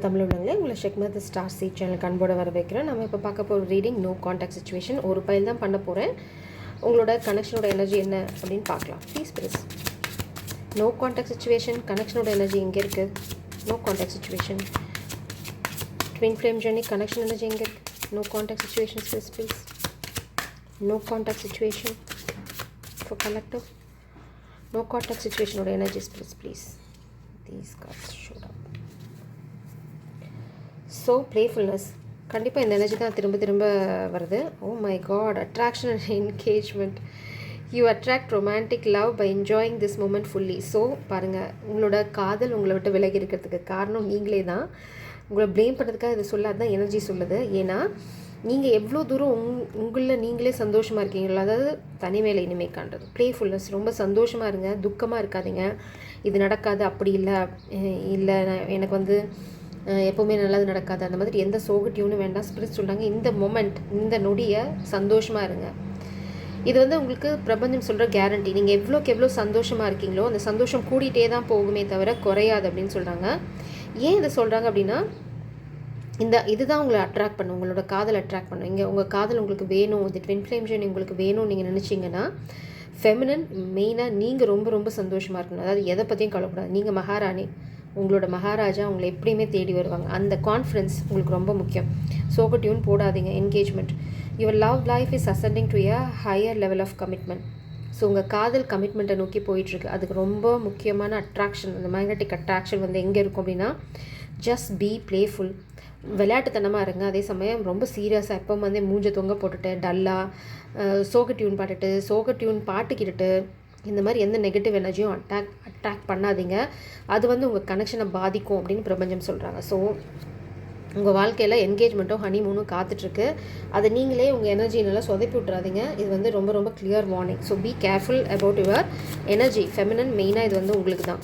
தமிழ் உள்ளவங்களே உங்களை ஷெக்மத் star seat சேனலுக்கு அன்போடு வர வைக்கிறேன். நம்ம இப்போ பார்க்க போகிற ரீடிங் நோ கான்டாக்ட் சுச்சுவேஷன். ஒரு பைல் தான் பண்ண போகிறேன். உங்களோட கனெக்ஷனோட எனர்ஜி என்ன அப்படின்னு பார்க்கலாம். Please please. No contact situation, கனெக்ஷனோட எனர்ஜி எங்கே இருக்குது? No contact situation, twin flame journey, connection energy எங்கே இருக்குது? No contact situation please please. No contact situation for collective. No contact சுச்சுவேஷனோட energies please please. These cards showed up. So playfulness கண்டிப்பாக இந்த energy தான் திரும்ப திரும்ப வருது. Oh my God, attraction and engagement. You attract romantic love by enjoying this moment fully. So பாருங்கள், உங்களோட காதல் உங்களை விட்டு விலகி இருக்கிறதுக்கு காரணம் நீங்களே தான். உங்களை ப்ளேம் பண்ணுறதுக்காக இது சொல்லாது தான் எனர்ஜி சொல்லுது. ஏன்னா நீங்கள் எவ்வளோ தூரம் உங்களில் நீங்களே சந்தோஷமாக இருக்கீங்களோ, அதாவது தனிமையில் இனிமே காண்றது ப்ளேஃபுல்னஸ். ரொம்ப சந்தோஷமாக இருங்க, துக்கமாக இருக்காதீங்க. இது நடக்காது, அப்படி இல்லை இல்லை எனக்கு வந்து எப்போவுமே நல்லது நடக்காது, அந்த மாதிரி எந்த சோகட்டியூன்னு வேண்டாம். ஸ்பிரிட் சொல்கிறாங்க இந்த மொமெண்ட், இந்த நொடியை சந்தோஷமாக இருங்க. இது வந்து உங்களுக்கு பிரபஞ்சம் சொல்கிற கேரண்டி. நீங்கள் எவ்வளோக்கு எவ்வளோ சந்தோஷமாக இருக்கீங்களோ அந்த சந்தோஷம் கூடிகிட்டே தான் போகுமே தவிர குறையாது அப்படின்னு சொல்கிறாங்க. ஏன் இதை சொல்கிறாங்க அப்படின்னா, இதுதான் உங்களை அட்ராக்ட் பண்ணும், உங்களோட காதல் அட்ராக்ட் பண்ணும். இங்கே உங்கள் காதல் உங்களுக்கு வேணும், இந்த ட்வின் ஃப்ளேம் ஜர்னி உங்களுக்கு வேணும்னு நீங்கள் நினச்சிங்கன்னா, ஃபெமினன் மெயினாக நீங்கள் ரொம்ப ரொம்ப சந்தோஷமாக இருக்கணும். அதாவது எதை பற்றியும் கவலைப்படாது. நீங்கள் மகாராணி, உங்களோட மகாராஜா உங்களை எப்படியுமே தேடி வருவாங்க. அந்த கான்ஃபிடன்ஸ் உங்களுக்கு ரொம்ப முக்கியம். சோக டியூன் போடாதீங்க. Engagement, your love life is ascending to a higher level of commitment. So உங்கள் காதல் கமிட்மெண்ட்டை நோக்கி போயிட்டுருக்கு. அதுக்கு ரொம்ப முக்கியமான அட்ராக்ஷன், அந்த மேக்னெட்டிக் அட்ராக்ஷன் வந்து எங்கே இருக்கும் அப்படின்னா, ஜஸ்ட் பி பிளேஃபுல். விளையாட்டுத்தனமாக இருங்க. அதே சமயம் ரொம்ப சீரியஸாக எப்போ வந்து மூஞ்ச தொங்க போட்டுட்டு டல்லாக சோக டியூன் பாட்டுட்டு சோக டியூன் பாட்டுக்கிட்டு இந்த மாதிரி எந்த நெகட்டிவ் எனர்ஜியும் அட்ராக்ட் பண்ணாதீங்க. அது வந்து உங்கள் கனெக்ஷனை பாதிக்கும் அப்படின்னு பிரபஞ்சம் சொல்கிறாங்க. ஸோ உங்கள் வாழ்க்கையில் என்கேஜ்மெண்ட்டும் ஹனிமூனும் காத்துட்ருக்கு. அதை நீங்களே உங்கள் எனர்ஜினால சொதப்பி விட்றாதீங்க. இது வந்து ரொம்ப ரொம்ப clear warning. So be careful about your energy. Feminine மெயினாக இது வந்து உங்களுக்கு தான்.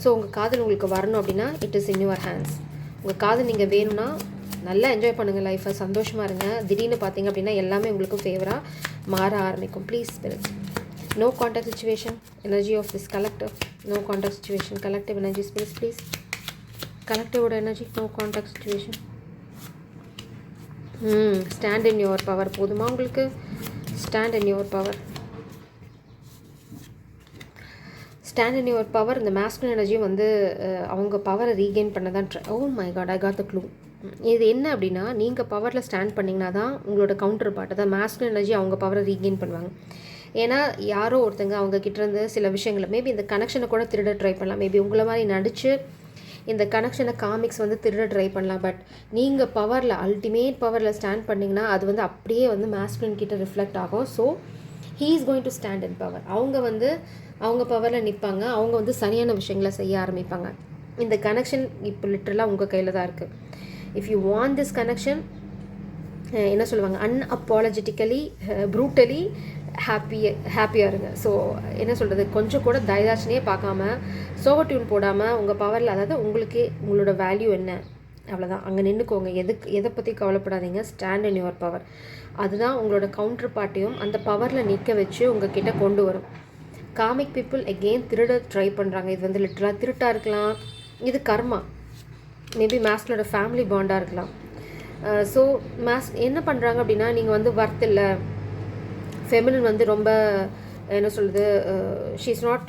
ஸோ உங்கள் காதல் உங்களுக்கு வரணும் அப்படின்னா it is in your hands. உங்கள் காதல் நீங்கள் வேணும்னா நல்லா என்ஜாய் பண்ணுங்கள் லைஃப்பை, சந்தோஷமாக இருங்க. திடீர்னு பார்த்தீங்க அப்படின்னா எல்லாமே உங்களுக்கு ஃபேவராக மாற ஆரம்பிக்கும். Please spirit. No contact situation, energy of this collective. No contact situation, collective energy spirit please. கலெக்டிவோட energy, no contact situation. Stand in your power. போதுமா உங்களுக்கு? Stand in your power. Stand in your power. இந்த masculine எனர்ஜியும் வந்து அவங்க பவரை regain பண்ண தான் oh my god, I got the clue. இது என்ன அப்படின்னா, நீங்கள் பவரில் ஸ்டாண்ட் பண்ணிங்கன்னா தான் உங்களோட கவுண்டர் பார்ட், அதான் மேஸ்குலின் எனர்ஜி அவங்க பவரை ரீகெயின் பண்ணுவாங்க. ஏன்னா யாரோ ஒருத்தங்க அவங்க கிட்டேருந்து சில விஷயங்களை மேபி இந்த கனெக்ஷனை கூட திருட ட்ரை பண்ணலாம். மேபி உங்களை மாதிரி நடித்து இந்த கனெக்ஷனை காமிக்ஸ் வந்து திருட ட்ரை பண்ணலாம். பட் நீங்கள் பவரில், அல்டிமேட் பவரில் ஸ்டாண்ட் பண்ணிங்கன்னா அது வந்து அப்படியே வந்து மேஸ்குலின் கிட்ட ரிஃப்ளெக்ட் ஆகும். So he is going to stand in power. அவங்க வந்து அவங்க பவரில் நிற்பாங்க. அவங்க வந்து சரியான விஷயங்களை செய்ய ஆரம்பிப்பாங்க. இந்த கனெக்ஷன் இப்போ லிட்ரலாக உங்கள் கையில் தான் இருக்குது. If you want this connection, என்ன சொல்லுவாங்க, அன்அப்பாலஜெட்டிக்கலி ப்ரூட்டலி ஹாப்பியாக இருங்க. ஸோ என்ன சொல்கிறது, கொஞ்சம் கூட தயதாட்சணையே பார்க்காம சோக டியூன் போடாமல் உங்கள் பவரில், அதாவது உங்களுக்கு உங்களோட வேல்யூ என்ன அவ்வளோதான், அங்கே நின்றுக்கோங்க. எதை பற்றி கவலைப்படாதீங்க. Stand in your power. அதுதான் உங்களோட கவுண்டர் பார்ட்டியும் அந்த பவரில் நிற்க வச்சு உங்கள் கிட்டே கொண்டு வரும். காமிக் பீப்புள் எகெயின் திருட ட்ரை பண்ணுறாங்க. இது வந்து லிட்டரலாக திருட்டாக இருக்கலாம், இது கர்மா, மேபி மேஸ்களோட ஃபேமிலி பாண்டாக இருக்கலாம். ஸோ என்ன பண்ணுறாங்க அப்படின்னா, நீங்கள் வந்து வர்த் இல்லை, ஃபெமினின் வந்து ரொம்ப என்ன சொல்கிறது, she is not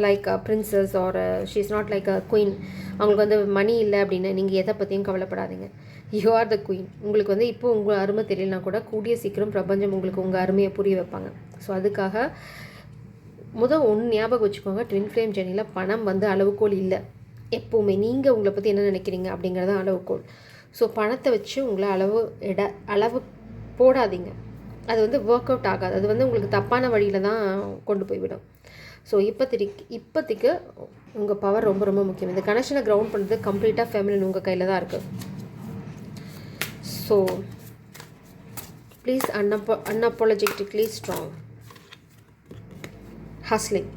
like a princess or she is not like a queen, அவங்களுக்கு வந்து மணி இல்லை அப்படின்னு நீங்கள் எதை பற்றியும் கவலைப்படாதீங்க. You are the queen. உங்களுக்கு வந்து இப்போ உங்கள் அருமை தெரியலனா கூட கூடிய சீக்கிரம் பிரபஞ்சம் உங்களுக்கு உங்கள் அருமையை புரிய வைப்பாங்க. ஸோ அதுக்காக ஒன்று ஞாபகம் வச்சுக்கோங்க, ட்வின் ஃப்ளேம் ஜர்னியில் பணம் வந்து அளவுகோல் இல்லை. எப்போவுமே நீங்கள் உங்களை பற்றி என்ன நினைக்கிறீங்க அப்படிங்கிறது தான் அளவுகோல். ஸோ பணத்தை வச்சு உங்களை அளவு போடாதீங்க. அது வந்து ஒர்க் அவுட் ஆகாது. அது வந்து உங்களுக்கு தப்பான வழியில் தான் கொண்டு போய்விடும். ஸோ இப்போதைக்கு உங்கள் பவர் ரொம்ப ரொம்ப முக்கியம். இந்த கனெக்ஷனை கிரவுண்ட் பண்ணுறது கம்ப்ளீட்டாக ஃபெமிலின் உங்கள் கையில் தான் இருக்குது. So please unapologetically strong. Hustling,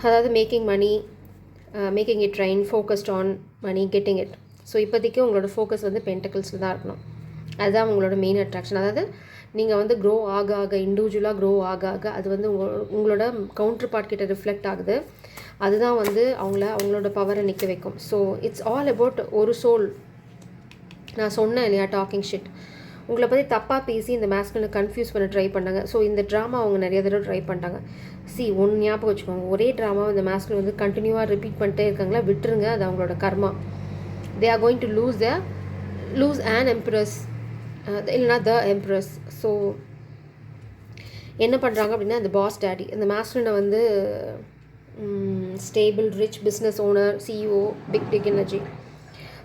அதாவது making money, making it rain, focused on money, getting it. So இப்போதைக்கு உங்களோட ஃபோக்கஸ் வந்து பென்டக்கிள்ஸில் தான் இருக்கணும். அதுதான் உங்களோட மெயின் அட்ராக்ஷன். அதாவது நீங்கள் வந்து க்ரோ ஆக ஆக இண்டிவிஜுவலாக க்ரோ ஆக ஆக அது வந்து உங்களோட கவுண்டர் பார்ட் கிட்ட ரிஃப்ளெக்ட் ஆகுது. அதுதான் வந்து அவங்களோட பவரை நிற்க வைக்கும். ஸோ இட்ஸ் ஆல் அபவுட் ஒரு சோல். நான் சொன்னேன் இல்லையா, டாக்கிங் ஷிட். உங்களை பற்றி தப்பாக பேசி இந்த மேஸ்குலினை கன்ஃபியூஸ் பண்ண ட்ரை பண்ணாங்க. ஸோ இந்த ட்ராமா அவங்க நிறைய தடவை ட்ரை பண்ணிட்டாங்க. ஒன்று ஞாபகம் வச்சுக்கோங்க, ஒரே ட்ராமா இந்த மேஸ்குலின் வந்து கண்டினியூவாக ரிப்பீட் பண்ணிட்டே இருக்காங்களா, விட்டுருங்க. அது அவங்களோட கர்மா. They are going to lose an empress, இல்லைனா த எம்ப்ரஸ். ஸோ என்ன பண்ணுறாங்க அப்படின்னா, இந்த பாஸ் டேடி இந்த மேஸ்குலினை வந்து stable rich business owner, CEO, big energy.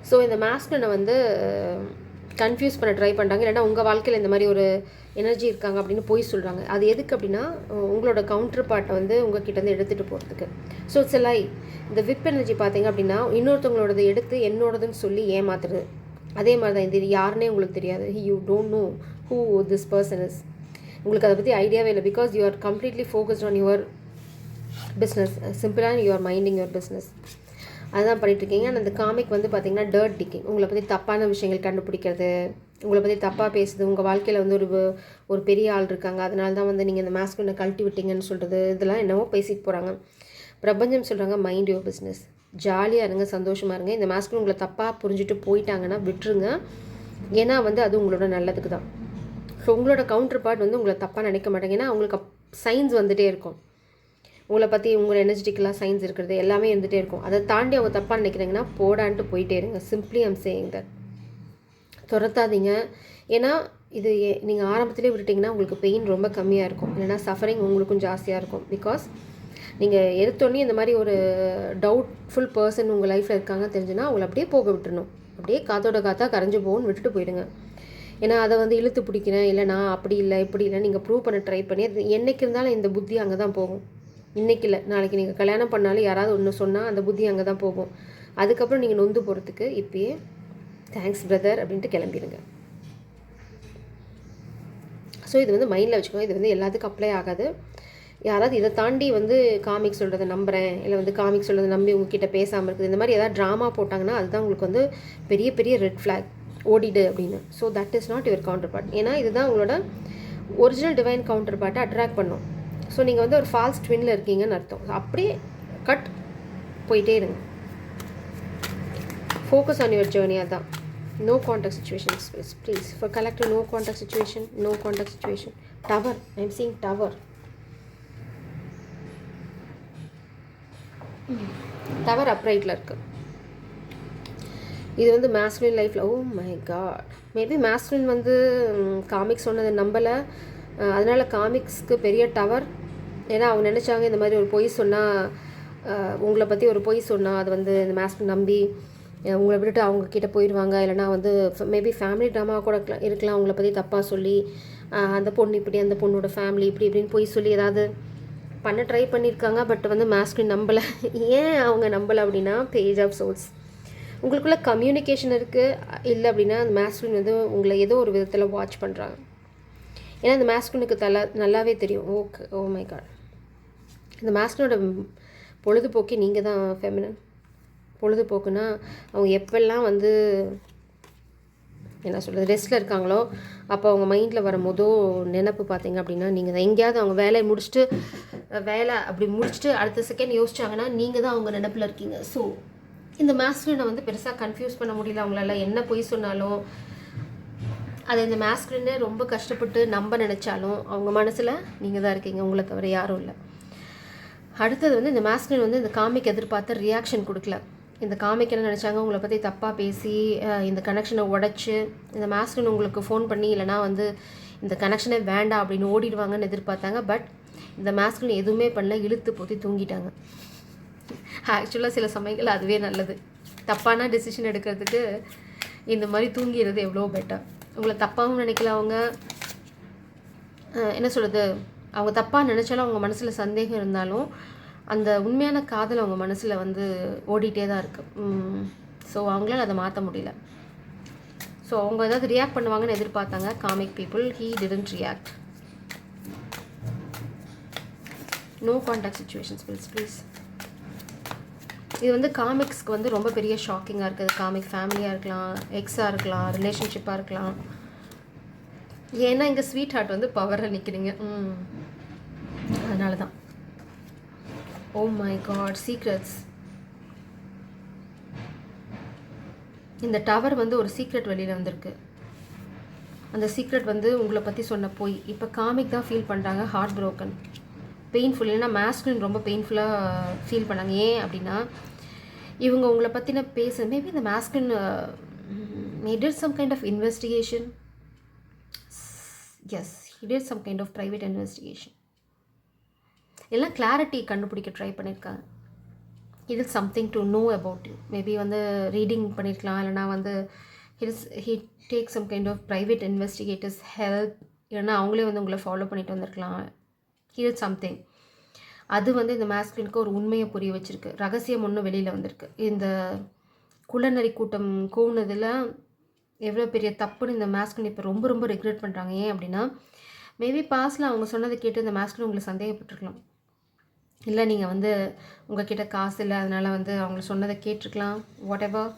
So இந்த மேஸ்குலினை வந்து கன்ஃபியூஸ் பண்ண ட்ரை பண்ணுறாங்க. இல்லைனா உங்கள் வாழ்க்கையில் இந்த மாதிரி ஒரு எனர்ஜி இருக்காங்க அப்படின்னு போய் சொல்கிறாங்க. அது எதுக்கு அப்படின்னா, உங்களோட கவுண்டர் பார்ட்டை வந்து உங்கள் கிட்டேருந்து எடுத்துகிட்டு போகிறதுக்கு. ஸோ இட்ஸ் லை. இந்த விப் எனர்ஜி பார்த்தீங்க அப்படின்னா, இன்னொருத்தவங்களோடது எடுத்து என்னோடதுன்னு சொல்லி ஏமாத்துறது. அதே மாதிரி தான் இது யாருன்னே உங்களுக்கு தெரியாது. You don't know who this person is. உங்களுக்கு அதை பற்றி ஐடியாவே இல்லை. Because you are completely focused on your business. சிம்பிளாக you are minding your business. அதுதான் பண்ணிட்டுருக்கீங்க. ஆனால் அந்த காமிக் வந்து பார்த்திங்கன்னா டர்ட் டிக்கிங். உங்களை பற்றி தப்பான விஷயங்கள் கண்டுபிடிக்கிறது, உங்களை பற்றி தப்பாக பேசுது, உங்கள் வாழ்க்கையில் வந்து ஒரு பெரிய ஆள் இருக்காங்க, அதனால தான் வந்து நீங்கள் இந்த மாஸ்குலினை கழட்டி விட்டீங்கன்னு சொல்கிறது, இதெல்லாம் என்னவோ பேசிட்டு போகிறாங்க. பிரபஞ்சம் சொல்கிறாங்க, மைண்ட் யுவர் பிஸ்னஸ். ஜாலியாக இருங்க, சந்தோஷமாக இருங்க. இந்த மாஸ்குலின் உங்களை தப்பாக புரிஞ்சுட்டு போயிட்டாங்கன்னா விட்டுருங்க. ஏன்னா வந்து அது உங்களோட நல்லதுக்கு தான். ஸோ உங்களோட கவுண்டர் பார்ட் வந்து உங்களை தப்பாக நினைக்க மாட்டாங்க. ஏன்னா அவங்களுக்கு சைன்ஸ் வந்துகிட்டே இருக்கும். உங்களை பற்றி உங்களை எனர்ஜெட்டிக்கலாக சைன்ஸ் இருக்கிறது எல்லாமே இருந்துகிட்டே இருக்கும். அதை தாண்டி அவங்க தப்பாக நினைக்கிறாங்கன்னா போடான்ட்டு போயிட்டே இருங்க. Simply I'm saying that. துரத்தாதீங்க. ஏன்னா இது நீங்கள் ஆரம்பத்திலே விட்டுட்டிங்கன்னா உங்களுக்கு பெயின் ரொம்ப கம்மியாக இருக்கும். இல்லைனா சஃபரிங் உங்களுக்கும் ஜாஸ்தியாக இருக்கும். பிகாஸ் நீங்கள் எடுத்தோடனே இந்த மாதிரி ஒரு டவுட்ஃபுல் பர்சன் உங்கள் லைஃப்பில் இருக்காங்க தெரிஞ்சுன்னா அவங்கள அப்படியே போக விட்டுணும். அப்படியே காத்தோட காத்தா கரைஞ்சி போகணும்னு விட்டுட்டு போயிடுங்க. ஏன்னா அதை வந்து இழுத்து பிடிக்கிறேன், இல்லை நான் அப்படி இல்லை இப்படி இல்லை நீங்கள் ப்ரூவ் பண்ண ட்ரை பண்ணி அது என்றைக்கு இருந்தாலும் இந்த புத்தி அங்கே தான் போகும். இன்றைக்கி இல்லை, நாளைக்கு நீங்கள் கல்யாணம் பண்ணாலும் யாராவது ஒன்று சொன்னால் அந்த புத்தி அங்கே தான் போகும். அதுக்கப்புறம் நீங்கள் நொந்து போகிறதுக்கு இப்போயே தேங்க்ஸ் பிரதர் அப்படின்ட்டு கிளம்பிடுங்க. ஸோ இது வந்து மைண்டில் வச்சுக்கோங்க. இது வந்து எல்லாத்துக்கும் அப்ளை ஆகாது. யாராவது இதை தாண்டி வந்து காமிக் சொல்கிறத நம்புகிறேன், இல்லை வந்து காமிக் சொல்கிறத நம்பி உங்ககிட்ட பேசாமல் இருக்குது, இந்த மாதிரி ஏதாவது ட்ராமா போட்டாங்கன்னா அதுதான் உங்களுக்கு வந்து பெரிய பெரிய ரெட் ஃப்ளாக், ஓடிடு அப்படின்னு. So that is not your counterpart. ஏன்னா இதுதான் உங்களோட ஒரிஜினல் டிவைன் கவுண்டர் பார்ட்டை அட்ராக்ட் பண்ணும். ஸோ நீங்கள் வந்து ஒரு ஃபால்ஸ் ட்வின்னில் இருக்கீங்கன்னு அர்த்தம். அப்படியே கட் போயிட்டே இருங்க. Focus on your journey. அதான் no contact situations please. For collective no contact situation, no contact situation. Tower, I am seeing tower. Tower அப்ரைட்டில் இருக்குது. இது வந்து மேஸ்குலின் லைஃப்பில், oh my god, maybe masculine வந்து காமிக்ஸ் சொன்னதை நம்பலை, அதனால் காமிக்ஸ்க்கு பெரிய டவர். ஏன்னா அவங்க நினச்சாங்க இந்த மாதிரி ஒரு பொய் சொன்னால், உங்களை பற்றி ஒரு பொய் சொன்னால் அது வந்து இந்த மேஸ்குலின் நம்பி உங்களை விட்டுட்டு அவங்க கிட்டே போயிடுவாங்க. இல்லைனா வந்து மேபி ஃபேமிலி ட்ராமா கூட இருக்கலாம். அவங்கள பற்றி தப்பாக சொல்லி அந்த பொண்ணு இப்படி, அந்த பொண்ணோட ஃபேமிலி இப்படி இப்படின்னு பொய் சொல்லி ஏதாவது பண்ண ட்ரை பண்ணியிருக்காங்க. பட் வந்து மேஸ்குலின் நம்பலை. ஏன் அவங்க நம்பலை அப்படின்னா, பேஜ் ஆஃப் சோல்ஸ். உங்களுக்குள்ள கம்யூனிகேஷன் இருக்குது. இல்லை அப்படின்னா அந்த மேஸ்குலின் வந்து உங்களை ஏதோ ஒரு விதத்தில் வாட்ச் பண்ணுறாங்க. ஏன்னா இந்த மேஸ்குலினுக்கு நல்லாவே தெரியும். ஓகே, ஓ மை காட், இந்த மேஸ்குலினோட பொழுதுபோக்கே நீங்கள் தான் ஃபெமினன். பொழுதுபோக்குன்னா அவங்க எப்பெல்லாம் வந்து என்ன சொல்கிறது ரெஸ்ட்டில் இருக்காங்களோ அப்போ அவங்க மைண்டில் வர நினப்பு பார்த்தீங்க அப்படின்னா நீங்கள் தான். எங்கேயாவது அவங்க வேலையை முடிச்சுட்டு அப்படி முடிச்சுட்டு அடுத்த செகண்ட் யோசிச்சாங்கன்னா நீங்கள் தான் அவங்க நினப்பில் இருக்கீங்க. ஸோ இந்த மேஸ்குலினை வந்து பெருசாக கன்ஃபியூஸ் பண்ண முடியல அவங்களால. என்ன பொய் சொன்னாலும் அதை இந்த மேஸ்குலினை ரொம்ப கஷ்டப்பட்டு நம்ப நினச்சாலும் அவங்க மனசில் நீங்கள் தான் இருக்கீங்க, உங்களை தவிர யாரும் இல்லை. அடுத்தது வந்து இந்த மேஸ்குலின் வந்து இந்த காமிக் எதிர்பார்த்து ரியாக்ஷன் கொடுக்கல. இந்த காமிக் என்ன நினச்சாங்க, உங்களை பற்றி தப்பாக பேசி இந்த கனெக்ஷனை உடச்சி இந்த மேஸ்குலின் உங்களுக்கு ஃபோன் பண்ணி இல்லைனா வந்து இந்த கனெக்ஷனே வேண்டாம் அப்படின்னு ஓடிடுவாங்கன்னு எதிர்பார்த்தாங்க. பட் இந்த மேஸ்குலின் எதுவுமே பண்ணல, இழுத்து போத்தி தூங்கிட்டாங்க. ஆக்சுவலாக சில சமயங்கள் அதுவே நல்லது. தப்பான டெசிஷன் எடுக்கிறதுக்கு இந்த மாதிரி தூங்கிடுறது எவ்வளோ பெட்டர். உங்களை தப்பாகவும் நினைக்கல அவங்க, என்ன சொல்கிறது, அவங்க தப்பாக நினச்சாலும் அவங்க மனசில் சந்தேகம் இருந்தாலும் அந்த உண்மையான காதல் அவங்க மனசில் வந்து ஓடிட்டே தான் இருக்குது. ஸோ அவங்களால அதை மாற்ற முடியல. ஸோ அவங்க ஏதாவது ரியாக்ட் பண்ணுவாங்கன்னு எதிர்பார்த்தாங்க comic people. He didn't react. No contact situations please. இது வந்து காமிக்ஸ்க்கு வந்து ரொம்ப பெரிய ஷாக்கிங்காக இருக்குது. காமிக் ஃபேமிலியாக இருக்கலாம், எக்ஸாக இருக்கலாம், ரிலேஷன்ஷிப்பாக இருக்கலாம். ஏன்னா இங்கே ஸ்வீட் ஹார்ட் வந்து பவரில் நிற்கிறீங்க. அதனால தான். Oh my God, secrets. இந்த டவர் வந்து ஒரு சீக்ரெட் வெளியில் வந்திருக்கு. அந்த சீக்ரெட் வந்து உங்களை பற்றி சொன்ன போய் இப்போ காமிக் தான் ஃபீல் பண்ணுறாங்க, ஹார்ட் ப்ரோக்கன், பெயின்ஃபுல். ஏன்னா மேஸ்குலின் ரொம்ப பெயின்ஃபுல்லாக ஃபீல் பண்ணாங்க. ஏன் அப்படின்னா இவங்க உங்களை பற்றின மேபி இந்த masculine did some kind of investigation. Yes, he did some kind of private investigation. எல்லாம் கிளாரிட்டி கண்டுபிடிக்க ட்ரை பண்ணியிருக்காங்க. இது something to know about you. Maybe வந்து ரீடிங் பண்ணியிருக்கலாம், இல்லைனா வந்து he take some kind of private investigators help, இல்லைனா அவங்களே வந்து உங்களை ஃபாலோ பண்ணிட்டு வந்திருக்கலாம். he did something. அது வந்து இந்த மேஸ்குலினுக்கு ஒரு உண்மையை புரிய வச்சுருக்கு. ரகசியம் ஒன்றும் வெளியில் வந்திருக்கு. இந்த குள்ளநரி கூட்டம் கூவுனதில் எவ்வளோ பெரிய தப்புன்னு இந்த மேஸ்குலின் இப்போ ரொம்ப ரொம்ப ரிக்ரெட் பண்ணுறாங்க. ஏன் அப்படின்னா மேபி பாஸ்டில் அவங்க சொன்னதை கேட்டு இந்த மேஸ்குலின் உங்களை சந்தேகப்பட்டிருக்கலாம். இல்லை நீங்கள் வந்து உங்கள்கிட்ட காசு இல்லை, அதனால் வந்து அவங்க சொன்னதை கேட்டிருக்கலாம், வாட் எவர்.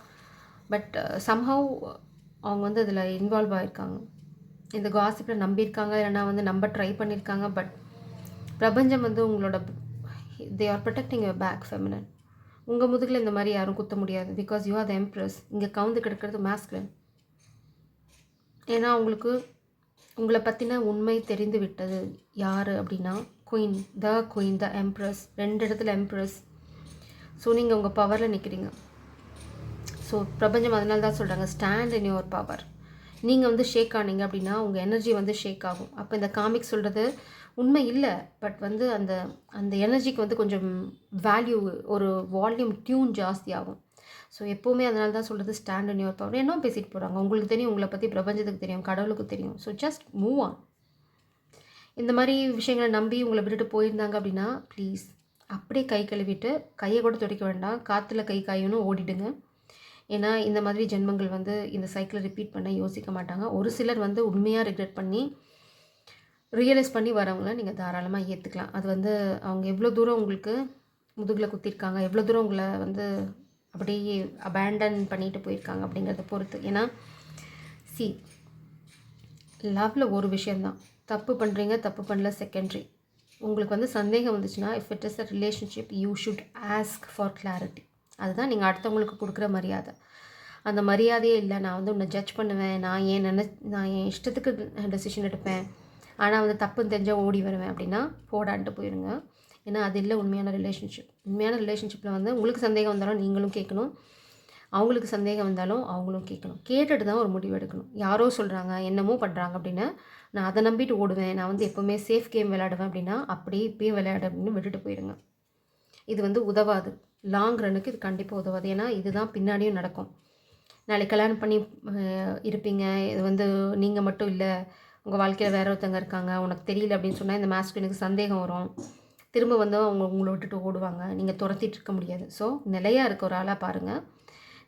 பட் சம்ஹவ் அவங்க வந்து அதில் இன்வால்வ் ஆகிருக்காங்க. இந்த காசிப்பில் நம்பியிருக்காங்க, இல்லைனா வந்து நம்ப ட்ரை பண்ணியிருக்காங்க. பட் பிரபஞ்சம் வந்து உங்களோட they are protecting your back feminine. உங்கள் முதுகில் இந்த மாதிரி யாரும் குத்த முடியாது. Because you are the empress. இங்கே கவுந்து கிடக்கிறது மேஸ்குலின். ஏன்னா உங்களுக்கு உங்களை பற்றின உண்மை தெரிந்து விட்டது. யார் அப்படின்னா குயின், த எம்ப்ரஸ். 2 இடத்துல எம்ப்ரஸ். ஸோ நீங்கள் உங்கள் பவரில் நிற்கிறீங்க. ஸோ பிரபஞ்சம் அதனால தான் சொல்கிறாங்க, ஸ்டாண்ட் இன் யுவர் பவர். நீங்கள் வந்து ஷேக் ஆனீங்க அப்படின்னா உங்கள் எனர்ஜி வந்து ஷேக் ஆகும். அப்போ இந்த காமிக் சொல்கிறது உண்மை இல்லை, பட் வந்து அந்த அந்த எனர்ஜிக்கு வந்து கொஞ்சம் வேல்யூ, ஒரு வால்யூம் டியூன் ஜாஸ்தி ஆகும். ஸோ எப்போவுமே அதனால தான் சொல்கிறது ஸ்டாண்ட் இன் யுவர் பவர். என்ன பேசிட்டு போகிறாங்க, உங்களுக்கு தெரியும், உங்களை பற்றி பிரபஞ்சத்துக்கு தெரியும், கடவுளுக்கு தெரியும். So just move on. இந்த மாதிரி விஷயங்களை நம்பி உங்களை விட்டுட்டு போயிருந்தாங்க அப்படின்னா ப்ளீஸ் அப்படியே கை கழுவிட்டு, கையை கூட துடைக்க வேண்டாம், காற்றுல கை காயணும், ஓடிடுங்க. ஏன்னா இந்த மாதிரி ஜென்மங்கள் வந்து இந்த சைக்கிளை ரிப்பீட் பண்ண யோசிக்க மாட்டாங்க. ஒரு சிலர் வந்து உண்மையாக ரிக்ரெட் பண்ணி ரியலைஸ் பண்ணி வரவங்கள நீங்கள் தாராளமாக ஏற்றுக்கலாம். அது வந்து அவங்க எவ்வளோ தூரம் உங்களுக்கு முதுகில் குத்திருக்காங்க, எவ்வளோ தூரம் உங்களை வந்து அப்படியே அபேண்டன் பண்ணிட்டு போயிருக்காங்க அப்படிங்கிறத பொறுத்து. ஏன்னா லவ்வில் ஒரு விஷயந்தான், தப்பு பண்ணுறீங்க தப்பு பண்ணல செகண்டரி. உங்களுக்கு வந்து சந்தேகம் வந்துச்சுன்னா if it is a relationship you should ask for clarity. அதுதான் நீங்கள் அடுத்தவங்களுக்கு கொடுக்குற மரியாதை. அந்த மரியாதையே இல்லை, நான் வந்து உன்னை ஜட்ஜ் பண்ணுவேன், நான் என் இஷ்டத்துக்கு டெசிஷன் எடுப்பேன், ஆனால் வந்து தப்புன்னு தெரிஞ்சால் ஓடி வருவேன் அப்படின்னா போடான்ட்டு போயிடுங்க. ஏன்னா அது இல்லை உண்மையான ரிலேஷன்ஷிப். உண்மையான ரிலேஷன்ஷிப்பில் வந்து உங்களுக்கு சந்தேகம் வந்தாலும் நீங்களும் கேட்கணும், அவங்களுக்கு சந்தேகம் வந்தாலும் அவங்களும் கேட்கணும். கேட்டுட்டு தான் ஒரு முடிவு எடுக்கணும். யாரோ சொல்கிறாங்க என்னமோ பண்ணுறாங்க அப்படின்னு நான் அதை நம்பிட்டு ஓடுவேன், நான் வந்து எப்போவுமே சேஃப் கேம் விளையாடுவேன் அப்படின்னா அப்படியே இப்போயே விளையாடு அப்படின்னு விட்டுட்டு போயிடுங்க. இது வந்து உதவாது. லாங் ரன்னுக்கு இது கண்டிப்பாக உதவாது. ஏன்னா இதுதான் பின்னாடியும் நடக்கும். நாளைக்கு கல்யாணம் பண்ணி இருப்பீங்க, இது வந்து நீங்கள் மட்டும் இல்லை, உங்கள் வாழ்க்கையில் வேற ஒருத்தங்க இருக்காங்க, உனக்கு தெரியல அப்படின்னு சொன்னால் இந்த மேஸ்குலினுக்கு சந்தேகம் வரும். திரும்ப வந்து உங்களை விட்டுட்டு ஓடுவாங்க, நீங்கள் துரத்திட்டு இருக்க முடியாது. ஸோ நிலையாக இருக்க ஒரு ஆளாக பாருங்கள்.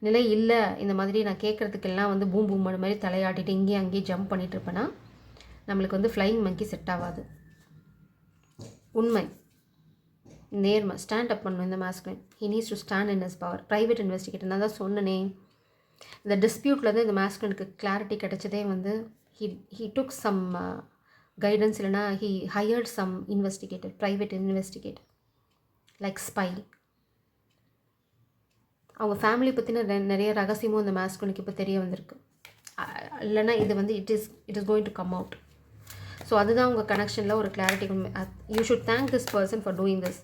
நிலை இல்லை, இந்த மாதிரி நான் கேட்குறதுக்கெல்லாம் வந்து பூம் பூம் மாதிரி தலையாட்டிட்டு இங்கேயும் அங்கேயும் ஜம்ப் பண்ணிட்டு இருப்பேன்னா நம்மளுக்கு வந்து ஃப்ளைங் மங்கி செட் ஆகாது. உண்மை, நேர்மை, ஸ்டாண்ட் அப் பண்ணணும் இந்த masculine. He needs to stand in his power. Private investigator, நான் தான் சொன்னனே, இந்த டிஸ்பியூட்லேருந்து இந்த மேஸ்குலினுக்கு கிளாரிட்டி கிடைச்சதே வந்து he took some guidance, இல்லைனா he hired some investigator, private investigator like spy. அவங்க ஃபேமிலி பற்றின நிறைய ரகசியமும் இந்த மேஸ்குலினுக்கு இப்போ தெரிய வந்திருக்கு. இல்லைனா இது வந்து it is going to come out. So அதுதான் உங்கள் கனெக்ஷனில் ஒரு clarity. You should thank this person for doing this.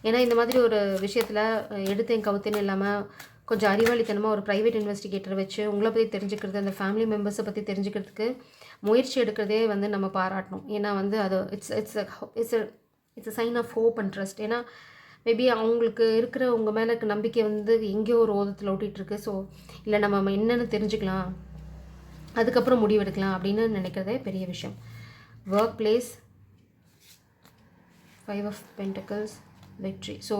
ஏன்னா இந்த மாதிரி ஒரு விஷயத்தில் எடுத்தேன் கவுத்தேன்னு இல்லாமல் கொஞ்சம் அறிவாளித்தனமாக ஒரு ப்ரைவேட் இன்வெஸ்டிகேட்டரை வச்சு உங்களை பற்றி தெரிஞ்சுக்கிறது, அந்த ஃபேமிலி மெம்பர்ஸை பற்றி தெரிஞ்சுக்கிறதுக்கு முயற்சி எடுக்கிறதே வந்து நம்ம பாராட்டணும். ஏன்னா வந்து அது it's a sign of hope and trust. ஏன்னா மேபி அவங்களுக்கு இருக்கிற உங்கள் மேலே இருக்க நம்பிக்கை வந்து எங்கேயோ ஒரு ஓதத்தில் ஓட்டிகிட்ருக்கு. ஸோ இல்லை நம்ம என்னென்னு தெரிஞ்சுக்கலாம், அதுக்கப்புறம் முடிவெடுக்கலாம் அப்படின்னு நினைக்கிறதே பெரிய விஷயம். ஒர்க் பிளேஸ், 5 of Pentacles, வெற்றி. ஸோ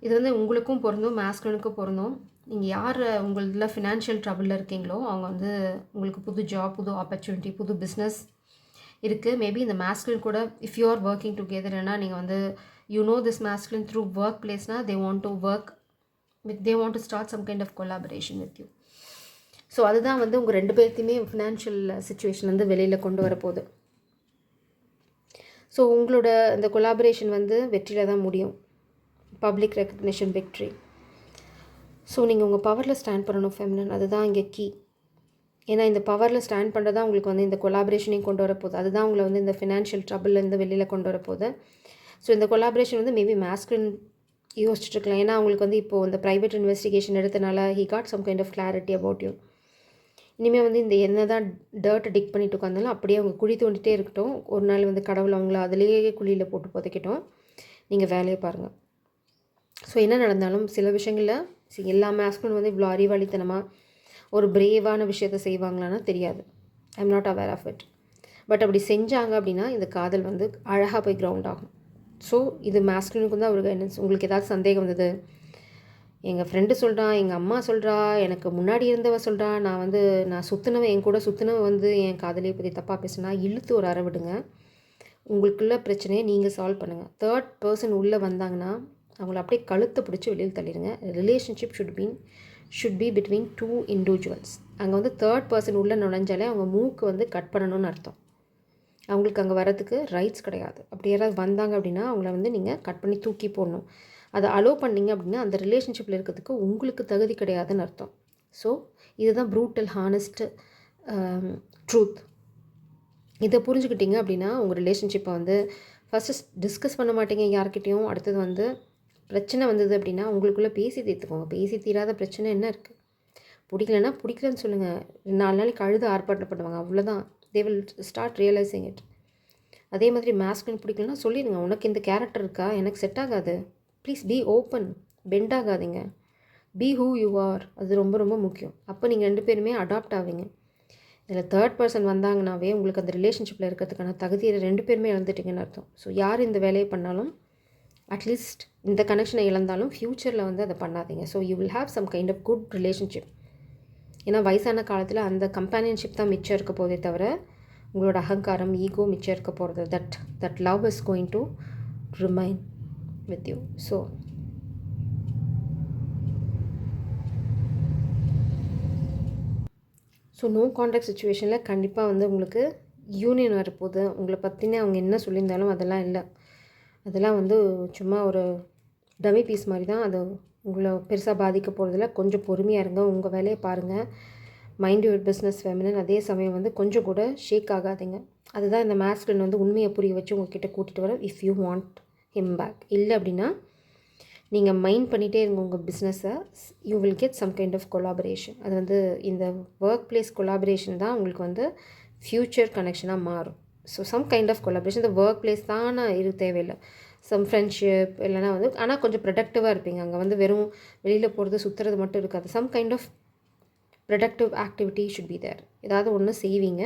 இது வந்து உங்களுக்கும் பொருந்தும், மேஸ்குலினுக்கும் பொருந்தும். நீங்கள் யார் உங்களில் ஃபினான்ஷியல் ட்ரபிளில் இருக்கீங்களோ அவங்க வந்து உங்களுக்கு புது ஜாப், புது ஆப்பர்ச்சுனிட்டி, புது பிஸ்னஸ் இருக்குது. மேபி இந்த மேஸ்குலின் கூட இஃப் யூ ஆர் ஒர்க்கிங் டுகெதர்னா நீங்கள் வந்து you know this masculine through work பிளேஸ்னால் they want to start some kind of collaboration with you. So அதுதான் வந்து உங்கள் 2 பேர்த்தையுமே ஃபினான்ஷியல் சிச்சுவேஷன் வந்து வெளியில் கொண்டு வரப்போகுது. ஸோ உங்களோட இந்த கொலாபரேஷன் வந்து வெற்றியில் தான் முடியும். Public recognition victory. ஸோ நீங்கள் உங்கள் பவரில் ஸ்டாண்ட் பண்ணணும் ஃபெமினன். அதுதான் இங்கே கீ. ஏன்னா இந்த பவரில் ஸ்டாண்ட் பண்ணுறதா உங்களுக்கு வந்து இந்த கொலாபரேஷனையும் கொண்டு வரப்போகுது. அதுதான் உங்களை வந்து இந்த ஃபினான்ஷியல் ட்ரபிள்லேருந்து வெளியில் கொண்டு வரப்போகுது. ஸோ இந்த கொலாபரேஷன் வந்து மேபி மாஸ்குலின் யோசிச்சுட்ருக்கலாம். ஏன்னா அவங்களுக்கு வந்து இப்போது இந்த ப்ரைவேட் இன்வெஸ்டிகேஷன் எடுத்தனால he got some kind of clarity about you. இனிமேல் வந்து இந்த என்ன தான் டர்ட்டை டிக் பண்ணிட்டு உட்காந்தாலும் அப்படியே அவங்க குழி தோண்டிகிட்டே இருக்கட்டும். ஒரு நாள் வந்து கடவுள் அவங்கள அதிலேயே குழியில் போட்டு புதைக்கட்டும். நீங்கள் வேலையை பாருங்கள். ஸோ என்ன நடந்தாலும் சில விஷயங்களில் எல்லா மாஸ்குலின் வந்து இவ்வளோ அறிவாளித்தனமாக ஒரு பிரேவான விஷயத்தை செய்வாங்களான்னா தெரியாது. I am not aware of it. But அப்படி செஞ்சாங்க அப்படின்னா இந்த காதல் வந்து அழகாக போய் கிரவுண்ட் ஆகும். ஸோ இது மாஸ்குலினுக்கு வந்து ஒரு கைடன்ஸ். உங்களுக்கு ஏதாவது சந்தேகம் வந்தது, எங்கள் ஃப்ரெண்டு சொல்கிறான், எங்கள் அம்மா சொல்கிறா, எனக்கு முன்னாடி இருந்தவ சொல்கிறா, நான் சுற்றினவன் என் கூட சுற்றினவன் வந்து என் காதலியை பற்றி தப்பாக பேசுனா இழுத்து ஒரு அறை விடுங்க. உங்களுக்குள்ள பிரச்சனையை நீங்கள் சால்வ் பண்ணுங்கள். தேர்ட் பர்சன் உள்ளே வந்தாங்கன்னா அவங்கள அப்படியே கழுத்தை பிடிச்சி வெளியில் தள்ளிடுங்க. Relationship should be between 2 individuals. அங்கே வந்து தேர்ட் பர்சன் உள்ளே நுழைஞ்சாலே அவங்க மூக்கு வந்து கட் பண்ணணும்னு அர்த்தம். அவங்களுக்கு அங்கே வரதுக்கு ரைட்ஸ் கிடையாது. அப்படி யாராவது வந்தாங்க அப்படின்னா அவங்கள வந்து நீங்கள் கட் பண்ணி தூக்கி போடணும். அதை அலோவ் பண்ணிங்க அப்படின்னா அந்த ரிலேஷன்ஷிப்பில் இருக்கிறதுக்கு உங்களுக்கு தகுதி கிடையாதுன்னு அர்த்தம். ஸோ இதுதான் ப்ரூட்டல் ஹானஸ்ட் ட்ரூத். இதை புரிஞ்சுக்கிட்டீங்க அப்படின்னா உங்கள் ரிலேஷன்ஷிப்பை வந்து ஃபஸ்ட்டு டிஸ்கஸ் பண்ண மாட்டீங்க யார்கிட்டையும். அடுத்தது வந்து பிரச்சனை வந்தது அப்படின்னா உங்களுக்குள்ளே பேசி தீர்த்துக்கோங்க. பேசி தீராத பிரச்சனை என்ன இருக்குது? பிடிக்கலன்னா பிடிக்கலன்னு சொல்லுங்கள். 4 நாளைக்கு அழுது ஆர்ப்பாட்டம் பண்ணுவாங்க, அவ்வளோதான். They will start realising it. அதே மாதிரி மாஸ்குலின் பிடிக்கலன்னா சொல்லிடுங்க, உனக்கு இந்த கேரக்டர் இருக்கா, எனக்கு செட் ஆகாது. ப்ளீஸ் பி ஓப்பன், பெண்ட் ஆகாதீங்க. Be who you are. அது ரொம்ப ரொம்ப முக்கியம். அப்போ நீங்கள் 2 பேருமே அடாப்ட் ஆவீங்க. இதில் தேர்ட் பர்சன் வந்தாங்கனாவே உங்களுக்கு அந்த ரிலேஷன்ஷிப்பில் இருக்கிறதுக்கான தகுதியை 2 பேருமே இழந்துட்டிங்கன்னு அர்த்தம். ஸோ யார் இந்த வேலையை பண்ணாலும் அட்லீஸ்ட் இந்த கனெக்ஷனை இழந்தாலும் ஃப்யூச்சரில் வந்து அதை பண்ணாதீங்க. So you will have some kind of good relationship. ஏன்னா வயசான காலத்தில் அந்த கம்பேனியன்ஷிப் தான் மிச்சம் இருக்க போதே தவிர உங்களோட அகங்காரம், ஈகோ மிச்சம் இருக்க போகிறது. That love is going to remain with you. So no contact சுச்சுவேஷனில் கண்டிப்பாக வந்து உங்களுக்கு யூனியன் வரப்போகுது. உங்களை பற்றினே அவங்க என்ன சொல்லியிருந்தாலும் அதெல்லாம் இல்லை. அதெல்லாம் வந்து சும்மா ஒரு டமி பீஸ் மாதிரி தான். அது உங்களை பெருசாக பாதிக்க போகிறதில்ல. கொஞ்சம் பொறுமையாக இருங்க, உங்கள் வேலையை பாருங்கள். Mind your business feminine. அதே சமயம் வந்து கொஞ்சம் கூட ஷேக் ஆகாதீங்க. அதுதான் இந்த மாஸ்குலின் வந்து உண்மையை புரிய வச்சு உங்ககிட்ட கூட்டிகிட்டு வர. If you want him back. இல்லை அப்படின்னா நீங்கள் மைண்ட் பண்ணிகிட்டே இருங்க உங்கள் பிஸ்னஸை. You will get some kind of collaboration. அது வந்து இந்த ஒர்க் பிளேஸ் கொலாபரேஷன் தான் உங்களுக்கு வந்து ஃப்யூச்சர் கனெக்ஷனாக மாறும். So some kind of collaboration. இந்த ஒர்க் பிளேஸ் தான் தேவையில்லை. சம் ஃப்ரெண்ட்ஷிப் இல்லைனா வந்து ஆனால் கொஞ்சம் ப்ரொடக்டிவாக இருப்பீங்க. அங்கே வந்து வெறும் வெளியில் போகிறது சுற்றுறது மட்டும் இருக்காது. Some kind of productive activity should be there. ஏதாவது ஒன்று செய்வீங்க.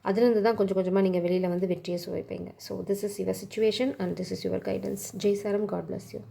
அதுலேருந்து தான் கொஞ்சம் கொஞ்சமாக நீங்கள் வெளியில் வந்து வெற்றியை சுவைப்பீங்க. So this is your situation and this is your guidance. ஜெய் சாரம். God bless you.